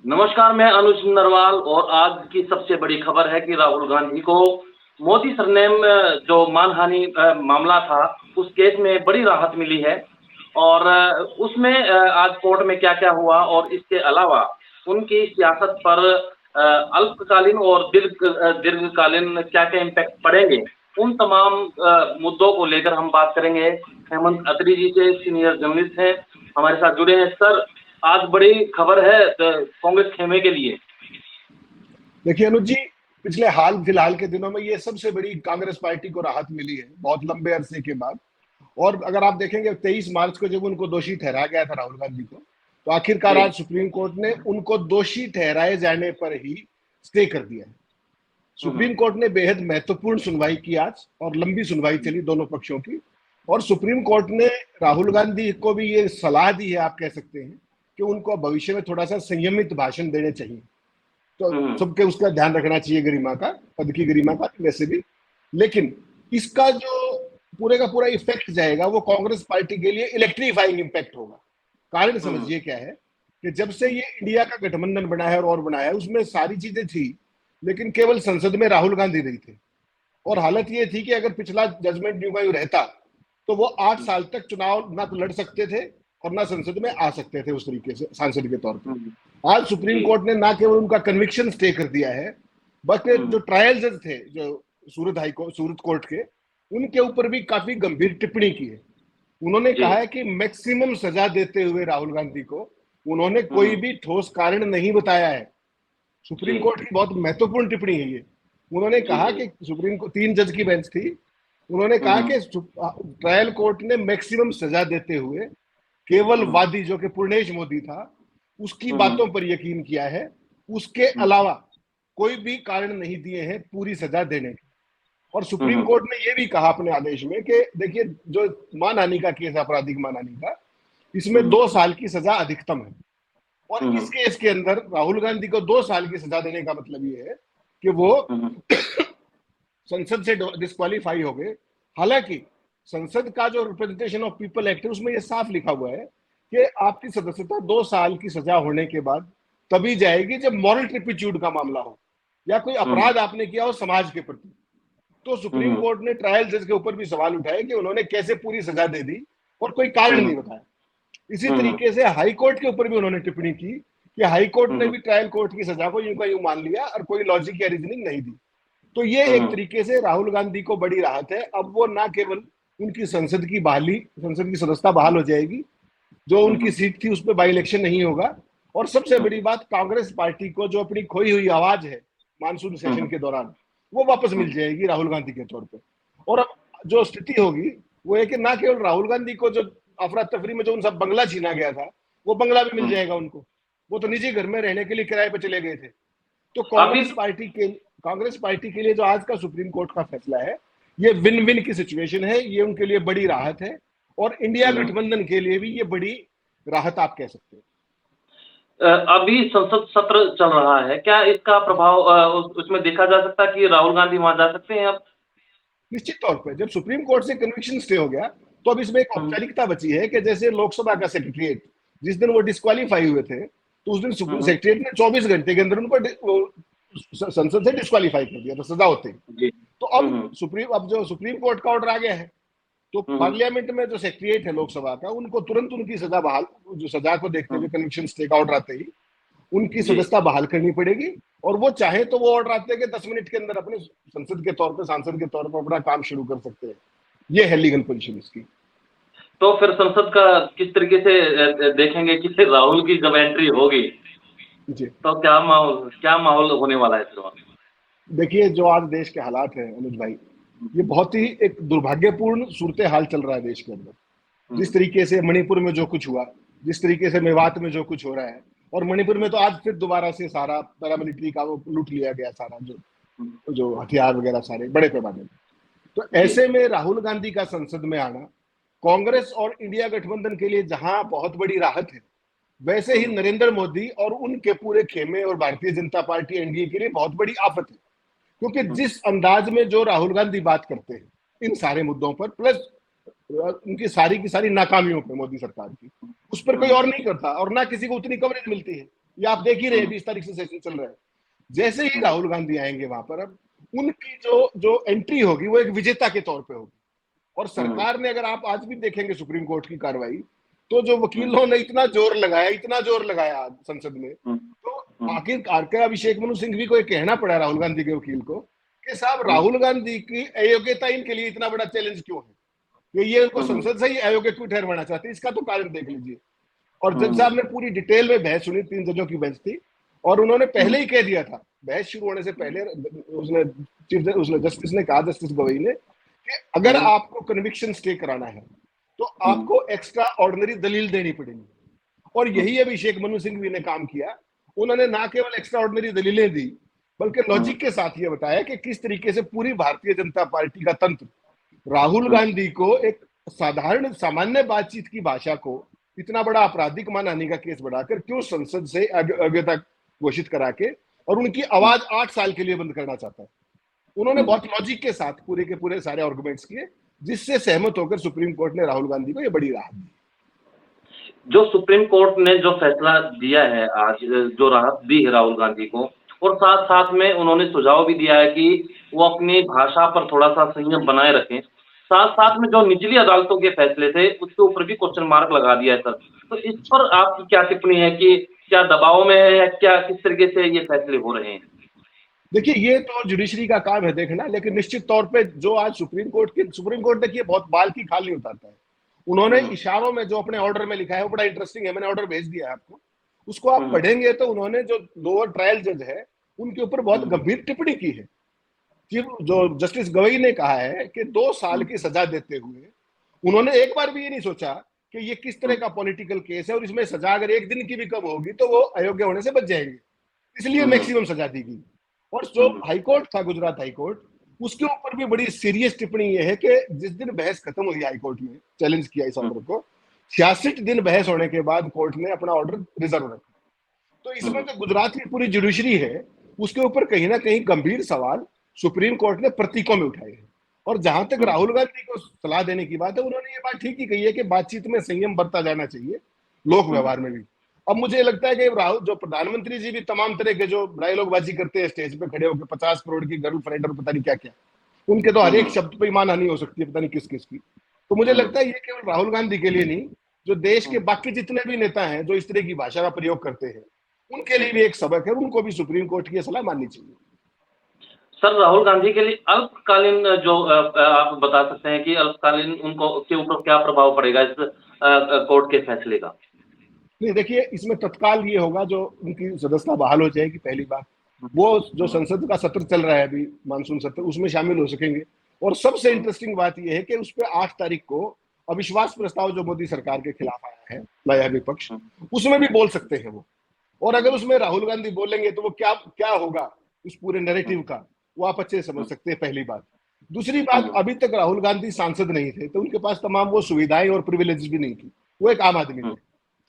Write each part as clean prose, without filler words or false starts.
नमस्कार, मैं अनुज नरवाल और आज की सबसे बड़ी खबर है कि राहुल गांधी को मोदी सरनेम जो मानहानि मामला था, उस केस में बड़ी राहत मिली है। और उसमें आज कोर्ट में क्या-क्या हुआ और इसके अलावा उनकी सियासत पर अल्पकालीन और दीर्घकालीन क्या-क्या इम्पैक्ट पड़ेंगे, उन तमाम मुद्दों को लेकर हम बात करेंगे। हेमंत अत्री जी से सीनियर जर्नलिस्ट हैं, हमारे साथ जुड़े हैं। सर, आज बड़ी खबर है कांग्रेस खेमे के लिए। देखिए अनुज जी, पिछले हाल फिलहाल के दिनों में ये सबसे बड़ी कांग्रेस पार्टी को राहत मिली है बहुत लंबे अरसे के बाद। और अगर आप देखेंगे 23 मार्च को जब उनको दोषी ठहराया गया था राहुल गांधी को, तो आखिरकार आज सुप्रीम कोर्ट ने उनको दोषी ठहराए जाने पर ही स्टे कर दिया है। सुप्रीम कोर्ट ने बेहद महत्वपूर्ण सुनवाई की आज, और लंबी सुनवाई चली दोनों पक्षों की। और सुप्रीम कोर्ट ने राहुल गांधी को भी ये सलाह दी है, आप कह सकते हैं, कि उनको भविष्य में थोड़ा सा संयमित भाषण देने चाहिए। तो सबके उसका ध्यान रखना चाहिए, गरिमा का, पद की गरिमा का वैसे भी। लेकिन इसका जो पूरे का पूरा इफेक्ट जाएगा वो कांग्रेस पार्टी के लिए इलेक्ट्रीफाइंग इम्पैक्ट होगा। कारण समझिए क्या है कि जब से ये इंडिया का गठबंधन बना है और बना है, उसमें सारी चीजें थी, लेकिन केवल संसद में राहुल गांधी नहीं थे। और हालत ये थी कि अगर पिछला जजमेंट न्यू का रहता तो वो 8 साल तक चुनाव ना तो लड़ सकते थे और ना संसद में आ सकते थे उस तरीके से सांसद के तौर पर। आज सुप्रीम कोर्ट ने ना केवल उनका कन्विक्शन स्टे कर दिया है, बल्कि जो ट्रायल जज थे, जो सूरत कोर्ट के, उनके ऊपर भी काफी गंभीर टिप्पणी की है। उन्होंने कहा है कि मैक्सिमम सजा देते हुए राहुल गांधी को उन्होंने कोई भी ठोस कारण नहीं बताया है। सुप्रीम कोर्ट की बहुत महत्वपूर्ण टिप्पणी है ये। उन्होंने कहा कि सुप्रीम कोर्ट 3 जज की बेंच थी, उन्होंने कहा कि ट्रायल कोर्ट ने मैक्सिमम सजा देते हुए केवल वादी, जो कि पूर्णेश मोदी था, उसकी बातों पर यकीन किया है। उसके अलावा कोई भी कारण नहीं दिए हैं पूरी सजा देने के। और सुप्रीम कोर्ट ने यह भी कहा अपने आदेश में कि देखिए, जो मानहानि का केस है, आपराधिक मानहानि का, इसमें 2 साल की सजा अधिकतम है। और इस केस के अंदर राहुल गांधी को 2 साल की सजा देने का मतलब ये है कि वो संसद से डिस्क्वालीफाई हो गए। हालांकि संसद का जो रिप्रेजेंटेशन ऑफ पीपल एक्ट है, उसमें यह साफ लिखा हुआ है कि आपकी सदस्यता 2 साल की सजा होने के बाद तभी जाएगी जब मॉरल ट्रिपिट्यूड का मामला हो या कोई अपराध आपने किया हो समाज के प्रति। तो सुप्रीम कोर्ट ने ट्रायल जज के ऊपर भी सवाल उठाए कि उन्होंने कैसे पूरी सजा दे दी और कोई कारण नहीं बताया। इसी तरीके से हाई कोर्ट के ऊपर भी उन्होंने टिप्पणी की कि हाई कोर्ट ने भी ट्रायल कोर्ट की सजा को यूं का यूं मान लिया और कोई लॉजिक या रीजनिंग नहीं दी। तो ये एक तरीके से राहुल गांधी को बड़ी राहत है। अब वो ना केवल उनकी संसद की सदस्यता बहाल हो जाएगी, जो उनकी सीट थी उस पर बाई इलेक्शन नहीं होगा, और सबसे बड़ी बात, कांग्रेस पार्टी को जो अपनी खोई हुई आवाज है मानसून सेशन के दौरान, वो वापस मिल जाएगी राहुल गांधी के तौर पे। और अब जो स्थिति होगी वो है कि ना केवल राहुल गांधी को जो अफरा तफरी में जो उनका बंगला छीना गया था, वो बंगला भी मिल जाएगा उनको। वो तो निजी घर में रहने के लिए किराए पे चले गए थे। तो कांग्रेस पार्टी के लिए जो आज का सुप्रीम कोर्ट का फैसला है, ये विन विन की सिचुएशन है, ये उनके लिए बड़ी राहत है। और इंडिया गठबंधन के लिए भी ये बड़ी राहत आप कह सकते हैं। अभी संसद सत्र चल रहा है, क्या इसका प्रभाव उसमें देखा जा सकता है कि राहुल गांधी वहां जा सकते हैं अब? निश्चित तौर पर जब सुप्रीम कोर्ट से कन्विक्शन स्टे हो गया, तो अब इसमें एक औपचारिकता बची है कि जैसे लोकसभा का सेक्रेटरिएट जिस दिन वो डिस्क्वालीफाई हुए थे, तो उस दिन सेक्रेटरिएट ने 24 घंटे के अंदर उनको संसद से डिस्क्वालीफाई कर दिया था सजा होते ही। तो अब जो सुप्रीम कोर्ट का ऑर्डर आ गया है, तो पार्लियामेंट में जो सेक्रेटरिएट है लोकसभा का, उनको तुरंत उनकी सजा बहाल, जो सजा को देखते हुए कन्विक्शन स्टे का ऑर्डर आते ही उनकी सदस्यता बहाल करनी पड़ेगी। और वो चाहे तो वो ऑर्डर आते हैं कि 10 मिनट के अंदर अपने सांसद के तौर पर अपना काम शुरू कर सकते हैं। ये है लीगल पोजीशन इसकी। तो फिर संसद का किस तरीके से देखेंगे कि राहुल की जब एंट्री होगी जी, तो क्या माहौल होने वाला है फिर? देखिए, जो आज देश के हालात हैं अनुज भाई, ये बहुत ही एक दुर्भाग्यपूर्ण सूरत हाल चल रहा है देश के अंदर। जिस तरीके से मणिपुर में जो कुछ हुआ, जिस तरीके से मेवात में जो कुछ हो रहा है, और मणिपुर में तो आज फिर दोबारा से सारा पैरामिलिट्री का वो लूट लिया गया, सारा जो हथियार वगैरह सारे बड़े पैमाने में। तो ऐसे में राहुल गांधी का संसद में आना कांग्रेस और इंडिया गठबंधन के लिए जहां बहुत बड़ी राहत है, वैसे ही नरेंद्र मोदी और उनके पूरे खेमे और भारतीय जनता पार्टी एनडीए के लिए बहुत बड़ी आफत है। क्योंकि जिस अंदाज में जो राहुल गांधी बात करते हैं इन सारे मुद्दों पर, प्लस उनकी सारी की सारी नाकामियों पे मोदी सरकार की, उस पर कोई और नहीं करता और ना किसी को उतनी कवरेज मिलती है। ये आप देख ही रहे हैं, 20 तारीख से सेशन चल रहा है। जैसे ही राहुल गांधी आएंगे वहां पर, अब उनकी जो जो एंट्री होगी वो एक विजेता के तौर पे होगी। और सरकार ने, अगर आप आज भी देखेंगे सुप्रीम कोर्ट की कार्रवाई, तो जो वकीलों ने इतना जोर लगाया आज संसद में, तो आखिरकार के अभिषेक मनु सिंघवी को ये कहना पड़ा राहुल गांधी के वकील को कि साहब, राहुल गांधी की अयोग्यता इनके लिए इतना बड़ा चैलेंज क्यों है, कि ये उनको संसद से ही अयोग्य क्यों ठहरवाना चाहते हैं, इसका तो कारण देख लीजिए। और जज साहब ने पूरी डिटेल में बहस सुनी, 3 जजों की बेंच थी, और उन्होंने पहले ही कह दिया था, बहस शुरू होने से पहले उसने जस्टिस ने कहा, जस्टिस गवई ने, कि अगर आपको कन्विक्शन स्टे कराना है तो आपको एक्स्ट्रा ऑर्डिनरी दलील देनी पड़ेगी। और यही अभिषेक मनु सिंघवी ने काम किया। उन्होंने ना केवल एक्स्ट्रा ऑर्डिनरी दलीलें दी, बल्कि लॉजिक के साथ ये बताया कि किस तरीके से पूरी भारतीय जनता पार्टी का तंत्र राहुल गांधी को एक साधारण सामान्य बातचीत की भाषा को इतना बड़ा आपराधिक मानहानि का केस बढ़ाकर क्यों संसद से अयोग्यता घोषित करा के और उनकी आवाज 8 साल के लिए बंद करना चाहता है। उन्होंने बहुत लॉजिक के साथ पूरे के पूरे सारे आर्गुमेंट्स किए, जिससे सहमत होकर सुप्रीम कोर्ट ने राहुल गांधी को यह बड़ी राहत दी। जो सुप्रीम कोर्ट ने जो फैसला दिया है आज, जो राहत दी है राहुल गांधी को, और साथ साथ में उन्होंने सुझाव भी दिया है कि वो अपनी भाषा पर थोड़ा सा संयम बनाए रखें। साथ साथ में जो निचली अदालतों के फैसले थे उसके ऊपर भी क्वेश्चन मार्क लगा दिया है सर। तो इस पर आपकी क्या टिप्पणी है कि क्या दबाव में है या क्या, किस तरीके से ये फैसले हो रहे हैं? देखिए, ये तो जुडिशरी का काम है देखना, लेकिन निश्चित तौर पे जो आज सुप्रीम कोर्ट देखिए बहुत बाल की खाल नहीं उतारता है। उन्होंने इशारों में जो अपने ऑर्डर में लिखा है वो बड़ा इंटरेस्टिंग है, मैंने ऑर्डर भेज दिया है आपको, उसको आप पढ़ेंगे तो उन्होंने जो लोअर ट्रायल जज है उनके ऊपर बहुत गंभीर टिप्पणी की है। जो जस्टिस गवई ने कहा है कि 2 साल की सजा देते हुए उन्होंने एक बार भी ये नहीं सोचा कि ये किस तरह का पॉलिटिकल केस है और इसमें सजा अगर 1 दिन की भी कम होगी तो वो अयोग्य होने से बच जाएंगे, इसलिए मैक्सिमम सजा दी गई। और जो हाईकोर्ट था, गुजरात हाईकोर्ट, उसके ऊपर भी बड़ी सीरियस टिप्पणी ये है कि जिस दिन बहस खत्म हुई हाईकोर्ट में, चैलेंज किया इस ऑर्डर को, 66 दिन बहस होने के बाद कोर्ट ने अपना ऑर्डर रिजर्व रखा। तो इसमें जो गुजरात की पूरी जुडिशरी है उसके ऊपर कहीं ना कहीं गंभीर सवाल सुप्रीम कोर्ट ने प्रतीकों में उठाए हैं। और जहां तक राहुल गांधी को सलाह देने की बात है, उन्होंने ये बात ठीक ही कही है कि बातचीत में संयम बरता जाना चाहिए, लोक व्यवहार में भी। अब मुझे लगता है कि राहुल, जो प्रधानमंत्री जी भी तमाम तरह के जो डायलॉगबाजी करते हैं स्टेज पे खड़े होकर, 50 करोड़ की गर्लफ्रेंड और पता नहीं क्या क्या, उनके तो हर एक शब्द पे मानहानि हो सकती है, पता नहीं किस किस की। तो मुझे लगता है ये केवल राहुल गांधी के लिए नहीं, जो देश के बाकी जितने भी नेता हैं जो इस तरह की भाषा का प्रयोग करते हैं, उनके लिए भी एक सबक है, उनको भी सुप्रीम कोर्ट की सलाह माननी चाहिए। सर, राहुल गांधी के लिए अल्पकालीन जो आप बता सकते हैं कि अल्पकालीन उनको के ऊपर क्या प्रभाव पड़ेगा इस कोर्ट के फैसले का? नहीं, देखिए, इसमें तत्काल ये होगा, जो उनकी सदस्यता बहाल हो जाएगी पहली बार, वो जो संसद का सत्र चल रहा है अभी, मानसून सत्र, उसमें शामिल हो सकेंगे। और सबसे इंटरेस्टिंग बात यह है कि उस पर 8 तारीख को अविश्वास प्रस्ताव जो मोदी सरकार के खिलाफ आया है, नया विपक्ष, उसमें भी बोल सकते हैं वो। और अगर उसमें राहुल गांधी बोलेंगे तो वो क्या क्या होगा उस पूरे नैरेटिव का, वो आप अच्छे से समझ सकते हैं, पहली बात। दूसरी बात, अभी तक राहुल गांधी सांसद नहीं थे, तो उनके पास तमाम वो सुविधाएं और प्रिविलेज भी नहीं थी, वो एक आम आदमी थे।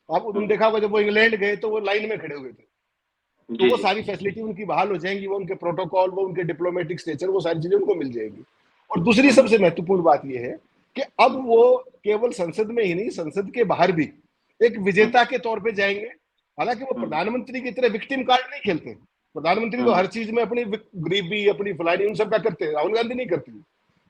आप उन्होंने देखा होगा जब वो इंग्लैंड गए तो वो लाइन में खड़े हुए थे, तो वो सारी फैसिलिटी उनकी बहाल हो जाएंगी, वो उनके प्रोटोकॉल, वो उनके डिप्लोमेटिक स्टेचर, वो सारी चीजें उनको मिल जाएगी। और दूसरी सबसे महत्वपूर्ण बात यह है कि अब वो केवल संसद में ही नहीं, संसद के बाहर भी एक विजेता के तौर पे जाएंगे। हालांकि वो प्रधानमंत्री की तरह विक्टिम कार्ड नहीं खेलते, प्रधानमंत्री तो हर चीज में अपनी गरीबी, अपनी फलानी, उन सब का करते हैं, राहुल गांधी नहीं करते,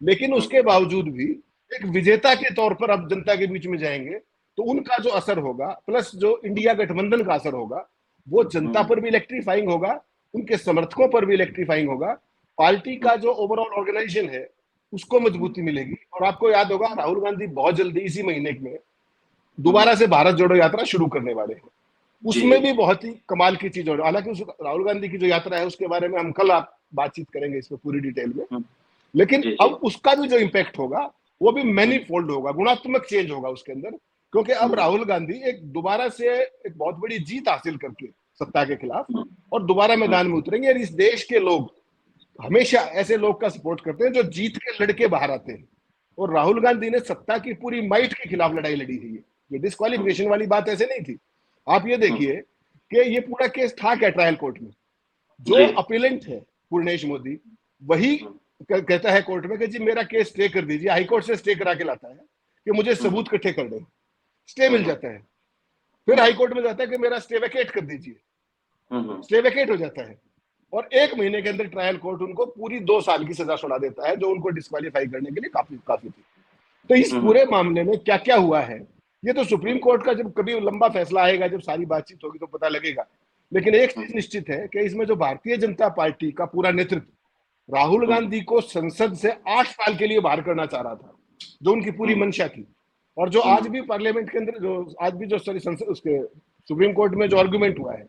लेकिन उसके बावजूद भी एक विजेता के तौर पर अब जनता के बीच में जाएंगे, तो उनका जो असर होगा, प्लस जो इंडिया गठबंधन का असर होगा, वो जनता पर भी इलेक्ट्रीफाइंग होगा, उनके समर्थकों पर भी इलेक्ट्रीफाइंग होगा, पार्टी का जो ओवरऑल ऑर्गेनाइजेशन है उसको मजबूती मिलेगी। और आपको याद होगा, राहुल गांधी बहुत जल्दी इसी महीने में दोबारा से भारत जोड़ो यात्रा शुरू करने वाले हैं, उसमें भी बहुत ही कमाल की चीज हो रही है। हालांकि उस राहुल गांधी की जो यात्रा है उसके बारे में हम कल आप बातचीत करेंगे इसमें पूरी डिटेल में, लेकिन अब उसका भी जो इम्पैक्ट होगा वो भी मैनी फोल्ड होगा, गुणात्मक चेंज होगा उसके अंदर। क्योंकि अब राहुल गांधी एक दोबारा से एक बहुत बड़ी जीत हासिल करके सत्ता के खिलाफ और दोबारा मैदान में उतरेंगे। और इस देश के लोग हमेशा ऐसे लोग का सपोर्ट करते हैं जो जीत के लड़के बाहर आते हैं, और राहुल गांधी ने सत्ता की पूरी माइट के खिलाफ लड़ाई लड़ी है। ये डिस्क्वालिफिकेशन वाली बात ऐसे नहीं थी। आप ये देखिए कि ये पूरा केस था क्या ट्रायल कोर्ट में, जो अपीलेंट है पूर्णेश मोदी, वही कहता है कोर्ट में कि जी मेरा केस स्टे कर दीजिए, हाईकोर्ट से स्टे करा के लाता है कि मुझे सबूत इकट्ठे कर दे, स्टे मिल जाता है। फिर हाईकोर्ट में जाता है कि मेरा स्टे वैकेट कर दीजिए, स्टे वेकेट हो जाता है और 1 महीने के अंदर ट्रायल कोर्ट उनको पूरी 2 साल की सजा सुना देता है, जो उनको डिस्क्वालीफाई करने के लिए काफी काफी थी। तो इस पूरे मामले में क्या क्या हुआ है, ये तो सुप्रीम कोर्ट का जब कभी लंबा फैसला आएगा, जब सारी बातचीत होगी तो पता लगेगा। लेकिन एक चीज निश्चित है कि इसमें जो भारतीय जनता पार्टी का पूरा नेतृत्व राहुल गांधी को संसद से 8 साल के लिए बाहर करना चाह रहा था, जो उनकी पूरी मंशा थी, और जो आज भी पार्लियामेंट के अंदर, जो आज भी जो सॉरी संसद उसके सुप्रीम कोर्ट में जो आर्गुमेंट हुआ है,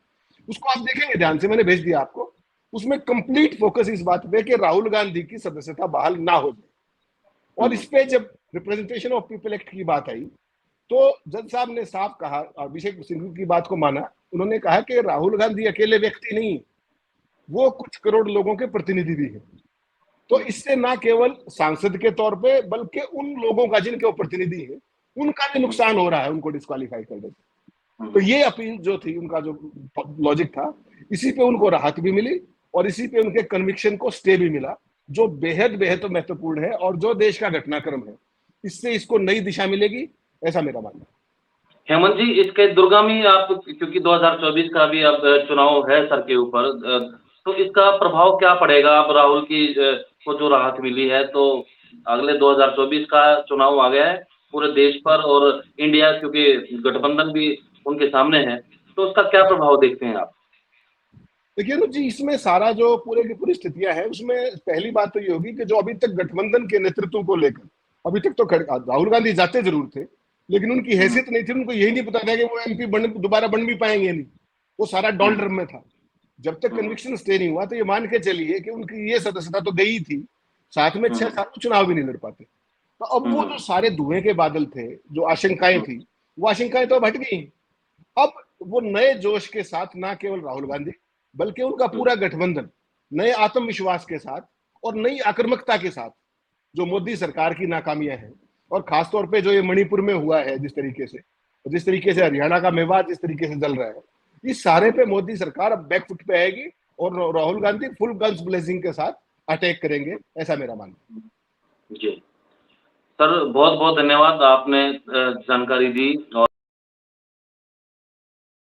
उसको आप देखेंगे ध्यान से, मैंने भेज दिया आपको। उसमें कंप्लीट फोकस इस बात पे कि राहुल गांधी की सदस्यता बहाल ना हो जाए। और इस पे जब रिप्रेजेंटेशन ऑफ पीपल एक्ट की बात आई तो जज साहब ने साफ कहा, अभिषेक सिंघवी की बात को माना। उन्होंने कहा कि राहुल गांधी अकेले व्यक्ति नहीं, वो कुछ करोड़ लोगों के प्रतिनिधि भी है। तो इससे ना केवल सांसद के तौर पे बल्कि उन लोगों का जिनके वो प्रतिनिधि है, उनका भी नुकसान हो रहा है उनको डिस्क्वालीफाई करने से। तो ये अपील जो थी, उनका जो लॉजिक था, इसी पे उनको राहत भी मिली और इसी पे उनके कन्विक्शन को स्टे भी मिला, जो बेहद बेहद महत्वपूर्ण है और जो देश का घटनाक्रम है, इससे इसको नई दिशा मिलेगी, ऐसा मेरा मानना है। हेमंत जी, इसके दुर्गामी आप, क्योंकि 2024 का भी अब चुनाव है सर के ऊपर, तो इसका प्रभाव क्या पड़ेगा? अब राहुल की को जो राहत मिली है, तो अगले 2024 का चुनाव आ गया है पूरे देश पर, और इंडिया क्योंकि गठबंधन भी उनके सामने है, तो उसका क्या प्रभाव देखते हैं आप? देखिए अनुज जी, इसमें सारा जो पूरे की पूरी स्थितियां हैं, उसमें पहली बात तो ये होगी कि जो अभी तक गठबंधन के नेतृत्व को लेकर, अभी तक तो राहुल गांधी जाते जरूर थे, लेकिन उनकी हैसियत नहीं थी, उनको यही नहीं पता था कि वो एमपी दोबारा बन भी पाएंगे नहीं। वो सारा डॉलड्रम में था। जब तक कन्विक्शन स्टे नहीं हुआ तो ये मान के चलिए कि उनकी ये सदस्यता तो गई थी, साथ में 6 साल चुनाव भी नहीं लड़ पाते। तो अब वो जो सारे धुएं के बादल थे, जो आशंकाएं थी, वो आशंकाएं तो अब हट गई। अब वो नए जोश के साथ ना केवल राहुल गांधी बल्कि उनका पूरा गठबंधन नए आत्मविश्वास के साथ और नई आक्रामकता के साथ, जो मोदी सरकार की नाकामियां हैं, और खासतौर पे जो ये मणिपुर में हुआ है, जिस तरीके से हरियाणा का मेवात जिस तरीके से जल रहा है, इस सारे पे मोदी सरकार अब बैकफुट पे आएगी और Rahul Gandhi full guns blazing के साथ अटैक करेंगे, ऐसा मेरा मानना है। जी सर, बहुत बहुत धन्यवाद, आपने जानकारी दी। और